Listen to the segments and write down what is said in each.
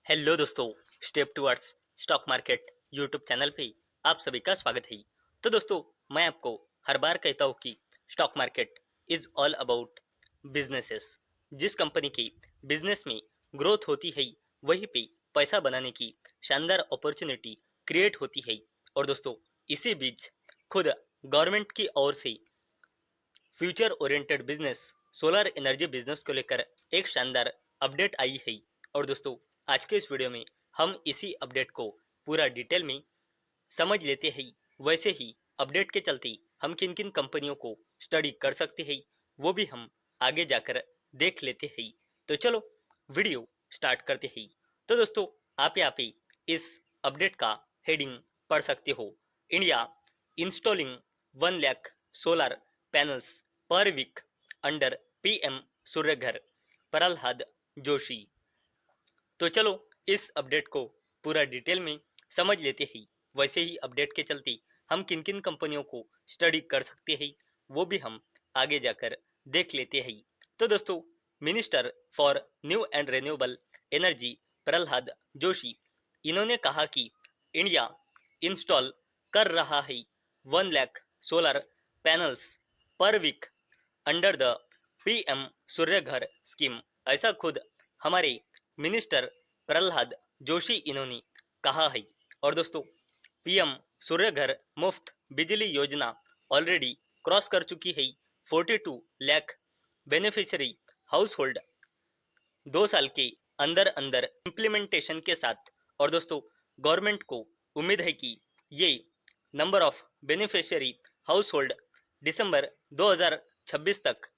Hello दोस्तों, step towards stock market YouTube channel पे आप सभी का स्वागत है। तो दोस्तों, मैं आपको हर बार कहता हूँ कि stock market is all about businesses. जिस कंपनी की बिजनेस में ग्रोथ होती है वहीं पे पैसा बनाने की शानदार अपॉर्चुनिटी क्रिएट होती है। और दोस्तों, इसी बीच खुद गवर्नमेंट की ओर से future oriented business solar energy business को लेकर एक शानदार अपडेट आई है। और दोस्तों, आज के इस वीडियो में हम इसी अपडेट को पूरा डिटेल में समझ लेते हैं। वैसे ही अपडेट के चलते हम किन किन कंपनियों को स्टडी कर सकते हैं वो भी हम आगे जाकर देख लेते हैं। तो चलो वीडियो स्टार्ट करते हैं। तो दोस्तों, आप यहाँ पे इस अपडेट का हेडिंग पढ़ सकते हो। India installing 1 lakh solar panels per week under PM Suryaghar Prahlad Joshi. तो चलो इस अपडेट को पूरा डिटेल में समझ लेते हैं। वैसे ही अपडेट के चलते हम किन किन कंपनियों को स्टडी कर सकते हैं वो भी हम आगे जाकर देख लेते हैं। तो दोस्तों, minister for new and renewable energy Prahlad Joshi, इन्होंने कहा कि इंडिया इंस्टॉल कर रहा है 1 lakh solar panels per week under the PM Suryaghar scheme. ऐसा खुद हमारे मिनिस्टर प्रहलाद जोशी इन्होंने कहा है। और दोस्तों, पीएम सूर्यघर मुफ्त बिजली योजना ऑलरेडी क्रॉस कर चुकी है 42 लाख बेनिफिशियरी हाउस होल्ड 2 साल के अंदर अंदर इम्प्लीमेंटेशन के साथ। और दोस्तों, गवर्नमेंट को उम्मीद है कि ये number of beneficiary household दिसंबर 2026 तक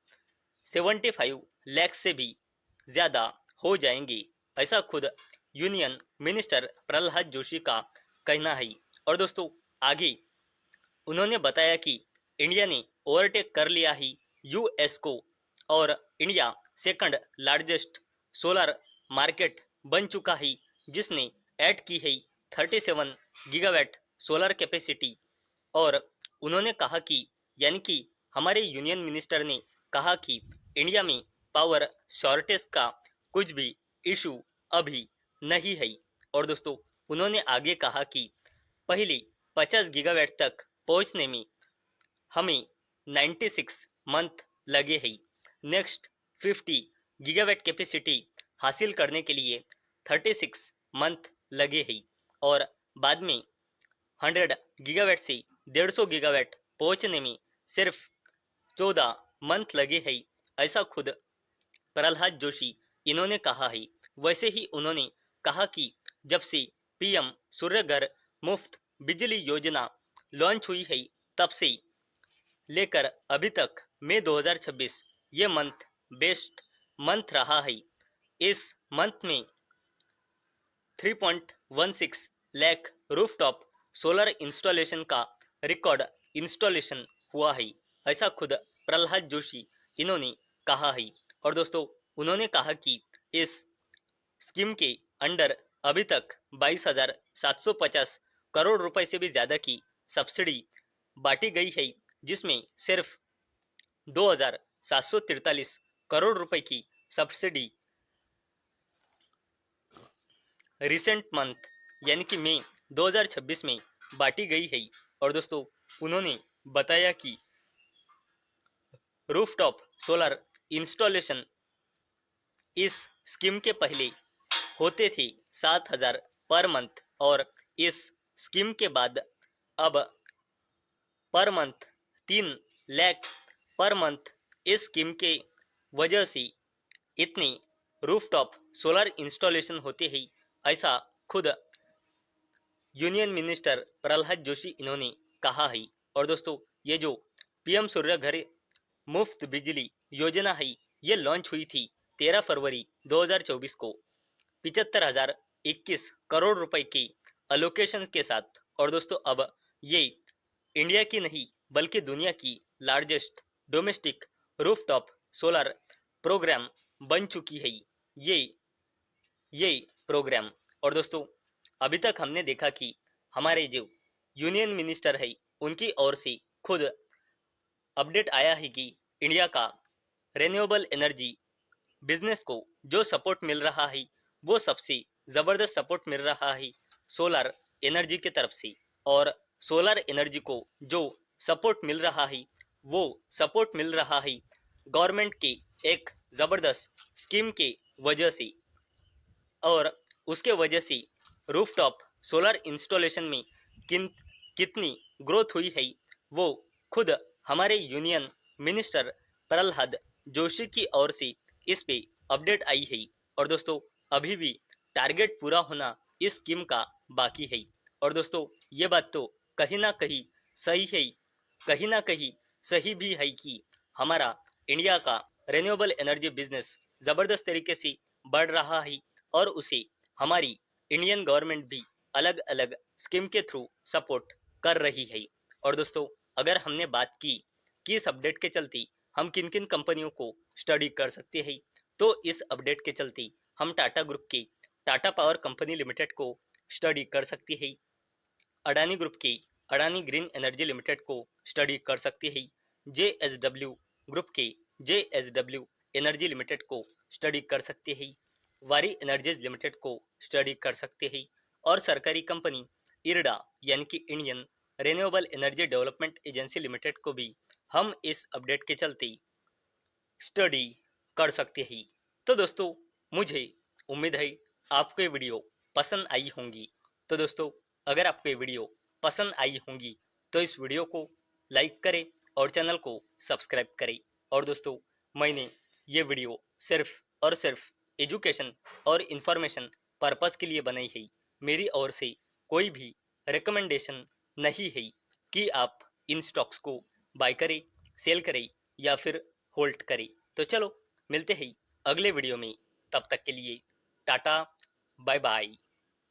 75 लाख से भी ज्यादा हो जाएंगे। ऐसा खुद यूनियन मिनिस्टर प्रहलाद जोशी का कहना है। और दोस्तों, आगे उन्होंने बताया कि इंडिया ने ओवरटेक कर लिया है यूएस को और India second largest solar market बन चुका है, जिसने ऐड की है 37 गीगावाट सोलर कैपेसिटी। और उन्होंने कहा कि यानी कि हमारे यूनियन मिनिस्टर ने कहा कि इंडिया में पावर शॉर्टेज का कुछ भी इशू अभी नहीं है। और दोस्तों, उन्होंने आगे कहा कि पहले 50 गीगावाट तक पहुंचने में हमें 96 मंथ लगे हैं। नेक्स्ट 50 गीगावाट कैपेसिटी हासिल करने के लिए 36 मंथ लगे हैं। और बाद में 100 गीगावाट से 150 गीगावाट पहुंचने में सिर्फ 14 मंथ लगे हैं। ऐसा खुद प्रहलाद जोशी इन्होंने कहा है। वैसे ही उन्होंने कहा कि जब से पीएम सूर्यघर मुफ्त बिजली योजना लॉन्च हुई है तब से लेकर अभी तक मई 2026 ये मंथ बेस्ट मंथ रहा है। इस मंथ में 3.16 लाख रूफटॉप सोलर इंस्टॉलेशन का रिकॉर्ड इंस्टॉलेशन हुआ है। ऐसा खुद प्रहलाद जोशी इन्होंने कहा है। और दोस्तों, उन्होंने कहा कि इस स्कीम के अंडर अभी तक 22,750 करोड़ रुपए से भी ज्यादा की सब्सिडी बांटी गई है, जिसमें सिर्फ 2,743 करोड़ रुपए की सब्सिडी रिसेंट मंथ यानी कि मई 2026 में बांटी गई है। और दोस्तों, उन्होंने बताया कि रूफटॉप सोलर इंस्टॉलेशन इस स्कीम के पहले होते थे 7,000 पर मंथ, और इस स्कीम के बाद अब per month 3 lakh per month इस स्कीम के वजह से इतने रूफटॉप सोलर इंस्टॉलेशन होते हैं। ऐसा खुद यूनियन मिनिस्टर प्रहलाद जोशी इन्होंने कहा है। और दोस्तों, ये जो पीएम सूर्यघर मुफ्त बिजली योजना है ये लॉन्च हुई थी 13 फरवरी 2024 को 75,021 करोड़ रुपए के अलोकेशन के साथ। और दोस्तों, अब ये इंडिया की नहीं बल्कि दुनिया की largest domestic rooftop solar programme बन चुकी है ये प्रोग्राम। और दोस्तों, अभी तक हमने देखा कि हमारे जो यूनियन मिनिस्टर है उनकी ओर से खुद अपडेट आया है कि इंडिया का रिन्यूएबल एनर्जी बिजनेस को जो सपोर्ट मिल रहा है वो सबसे ज़बरदस्त सपोर्ट मिल रहा है सोलर एनर्जी की तरफ से। और सोलर एनर्जी को जो सपोर्ट मिल रहा है वो सपोर्ट मिल रहा है गवर्नमेंट की एक ज़बरदस्त स्कीम के वजह से। और उसके वजह से रूफटॉप सोलर इंस्टॉलेशन में किन कितनी ग्रोथ हुई है वो खुद हमारे यूनियन मिनिस्टर प्रहलाद जोशी की ओर से इस पे अपडेट आई है। और दोस्तों अभी भी टारगेट पूरा होना इस स्कीम का बाकी है। और दोस्तों ये बात तो कहीं ना कहीं सही है, कहीं ना कहीं सही भी है कि हमारा इंडिया का रिन्यूएबल एनर्जी बिजनेस जबरदस्त तरीके से बढ़ रहा है और उसे हमारी इंडियन गवर्नमेंट भी अलग अलग स्कीम के थ्रू सपोर्ट कर रही है। और दोस्तों अगर हमने बात की कि इस अपडेट के चलते हम किन किन कंपनियों को स्टडी कर सकते हैं, तो इस अपडेट के चलते हम टाटा ग्रुप के टाटा पावर कंपनी लिमिटेड को स्टडी कर सकते हैं, अडानी ग्रुप के अडानी ग्रीन एनर्जी लिमिटेड को स्टडी कर सकते हैं, जेएसडब्ल्यू ग्रुप के जेएसडब्ल्यू एनर्जी लिमिटेड को स्टडी कर सकते हैं, वारी एनर्जीज लिमिटेड को स्टडी कर सकते हैं, और सरकारी कंपनी इरडा यानी कि Indian renewable energy development agency limited को भी हम इस अपडेट के चलते स्टडी कर सकते हैं। तो दोस्तों मुझे उम्मीद है आपको ये वीडियो पसंद आई होंगी। तो दोस्तों अगर आपको ये वीडियो पसंद आई होंगी तो इस वीडियो को लाइक करें और चैनल को सब्सक्राइब करें। और दोस्तों मैंने ये वीडियो सिर्फ और सिर्फ एजुकेशन और इन्फॉर्मेशन पर्पज़ के लिए बनाई है। मेरी ओर से कोई भी रिकमेंडेशन नहीं है कि आप इन स्टॉक्स को बाय करें, सेल करें या फिर होल्ड करें। तो चलो मिलते हैं अगले वीडियो में, तब तक के लिए टाटा, बाय बाय।